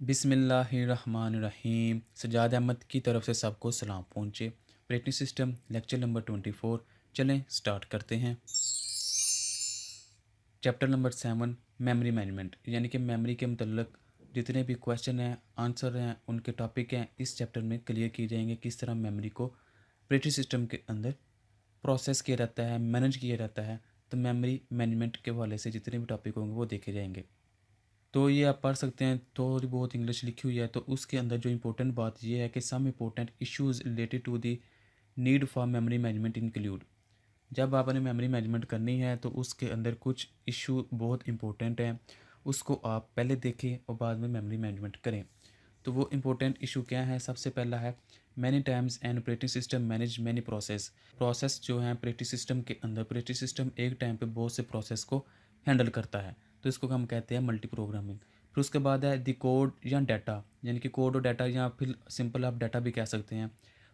बिस्मिल्लाहिर्रहमानिर्रहीम। सजाद अहमद की तरफ से सबको सलाम पहुँचे। Operating system lecture number 24। चलें स्टार्ट करते हैं। चैप्टर नंबर 7 मेमोरी मैनेजमेंट, यानी कि मेमोरी के मतलब जितने भी क्वेश्चन हैं, आंसर हैं, उनके टॉपिक हैं, इस चैप्टर में क्लियर किए जाएंगे। किस तरह मेमोरी को ऑपरेटिंग सिस्टम के अंदर प्रोसेस किया जाता है, मैनेज किया जाता है। तो मेमोरी मैनेजमेंट के हवाले से जितने भी टॉपिक होंगे वो देखे जाएंगे। तो ये आप पढ़ सकते हैं, थोड़ी बहुत इंग्लिश लिखी हुई है। तो उसके अंदर जो इंपॉर्टेंट बात ये है कि some important issues related to the need for memory management include. जब आपने मेमोरी मैनेजमेंट करनी है तो उसके अंदर कुछ इशू बहुत इंपॉर्टेंट हैं, उसको आप पहले देखें और बाद में मेमोरी मैनेजमेंट करें। तो वो इंपॉर्टेंट इशू क्या है? सबसे पहला है many times and operating system manage many process जो है ऑपरेटिंग सिस्टम के अंदर, ऑपरेटिंग सिस्टम एक टाइम पे बहुत से प्रोसेस को हैंडल करता है। तो इसको हम कहते हैं मल्टी प्रोग्रामिंग। फिर उसके बाद है द कोड या डाटा, यानी कि कोड और डाटा, या फिर सिंपल आप डाटा भी कह सकते हैं।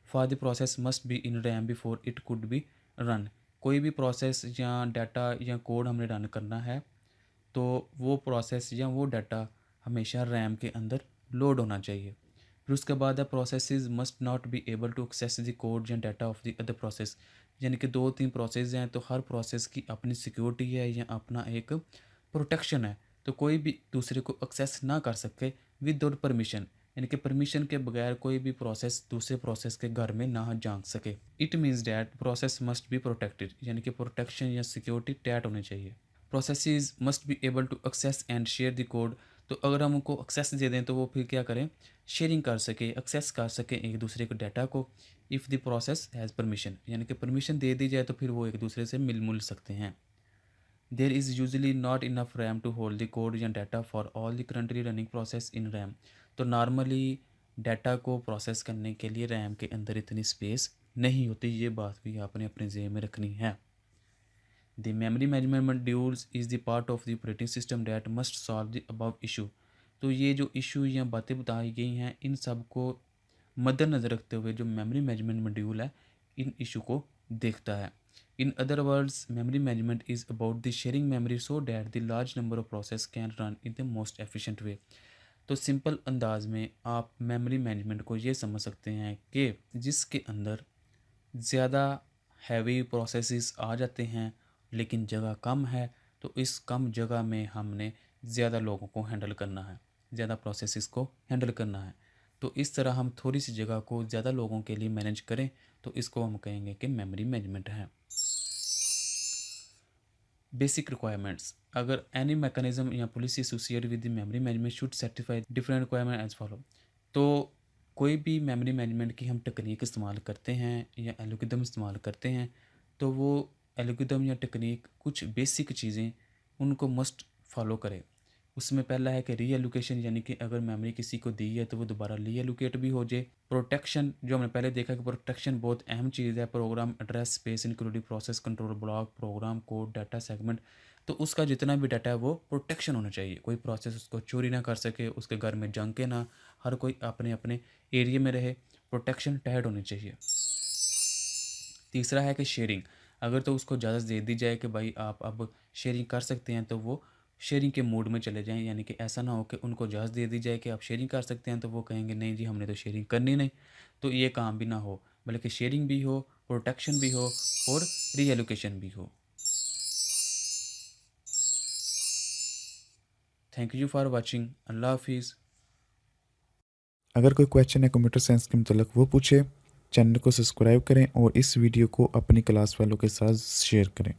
For the process must be in RAM before it could be run. कोई भी प्रोसेस या डाटा या कोड हमने रन करना है तो वो प्रोसेस या वो डाटा हमेशा रैम के अंदर लोड होना चाहिए। फिर उसके बाद है processes must not be able to access the code या data of the other process. यानी कि 2-3 प्रोसेस हैं तो हर प्रोसेस की अपनी सिक्योरिटी है या अपना एक प्रोटेक्शन है। तो कोई भी दूसरे को एक्सेस ना कर सके विदाउट परमिशन, यानी कि परमिशन के बगैर कोई भी प्रोसेस दूसरे प्रोसेस के घर में ना झांक सके। It means that process must be protected, यानी कि प्रोटेक्शन या सिक्योरिटी टैट होनी चाहिए। Processes must be able to access and share the code. तो अगर हम उनको एक्सेस दे दें तो वो फिर क्या करें? शेयरिंग कर सके, एक्सेस कर सके एक दूसरे को डाटा को। If the process has permission, यानी कि परमिशन दे दी जाए तो फिर वो एक दूसरे से मिल मुल सकते हैं। There is usually not enough RAM to hold the code या data for all the currently running process in RAM. तो नॉर्मली डाटा को प्रोसेस करने के लिए रैम के अंदर इतनी स्पेस नहीं होती। ये बात भी आपने अपने ज़हन में रखनी है। The memory management modules is the part of the operating system that must solve the above issue। तो ये जो इशू या बातें बताई गई हैं, इन सब को मद्देनज़र रखते हुए जो मेमोरी मैनेजमेंट मॉड्यूल है इन इशू को देखता है। In other words memory management is about the sharing memory so that the large number of process can run in the most efficient way. तो सिंपल अंदाज में आप मेमोरी मैनेजमेंट को ये समझ सकते हैं कि जिसके अंदर ज़्यादा हैवी प्रोसेसेस आ जाते हैं लेकिन जगह कम है, तो इस कम जगह में हमने ज़्यादा लोगों को हैंडल करना है, ज़्यादा प्रोसेसेस को हैंडल करना है। तो इस तरह हम थोड़ी सी जगह को ज़्यादा लोगों के लिए मैनेज करें तो इसको हम कहेंगे कि मेमोरी मैनेजमेंट है। बेसिक रिक्वायरमेंट्स, अगर एनी मैकेनिज्म या policy associated with the memory management should satisfy different requirement as follow. तो कोई भी मेमोरी मैनेजमेंट की हम टेक्निक इस्तेमाल करते हैं या एल्गोरिदम इस्तेमाल करते हैं तो वो एल्गोरिदम या टेक्निक कुछ बेसिक चीज़ें उनको मस्ट फॉलो करे। उसमें पहला है कि रीएलोकेशन, यानी कि अगर मेमोरी किसी को दी है तो वो दोबारा रीएलोकेट भी हो जाए। प्रोटेक्शन, जो हमने पहले देखा कि प्रोटेक्शन बहुत अहम चीज़ है। Program address space including process control block, program code, data segment. तो उसका जितना भी डाटा है वो प्रोटेक्शन होना चाहिए। कोई प्रोसेस उसको चोरी ना कर सके, उसके घर में जंके ना, हर कोई अपने अपने एरिया में रहे। प्रोटेक्शन टाइट होनी चाहिए। तीसरा है कि शेयरिंग, अगर तो उसको इजाज़त दे दी जाए कि भाई आप अब शेयरिंग कर सकते हैं तो वो शेयरिंग के मूड में चले जाएं। यानी कि ऐसा ना हो कि उनको इजाज़त दे दी जाए कि आप शेयरिंग कर सकते हैं तो वो कहेंगे नहीं जी हमने तो शेयरिंग करनी नहीं। तो ये काम भी ना हो, बल्कि शेयरिंग भी हो, प्रोटेक्शन भी हो और रीएलोकेशन भी हो। Thank you for watching. अल्लाह हाफिज़। अगर कोई क्वेश्चन है कंप्यूटर साइंस के मतलब वो पूछे। चैनल को सब्सक्राइब करें और इस वीडियो को अपनी क्लास वालों के साथ शेयर करें।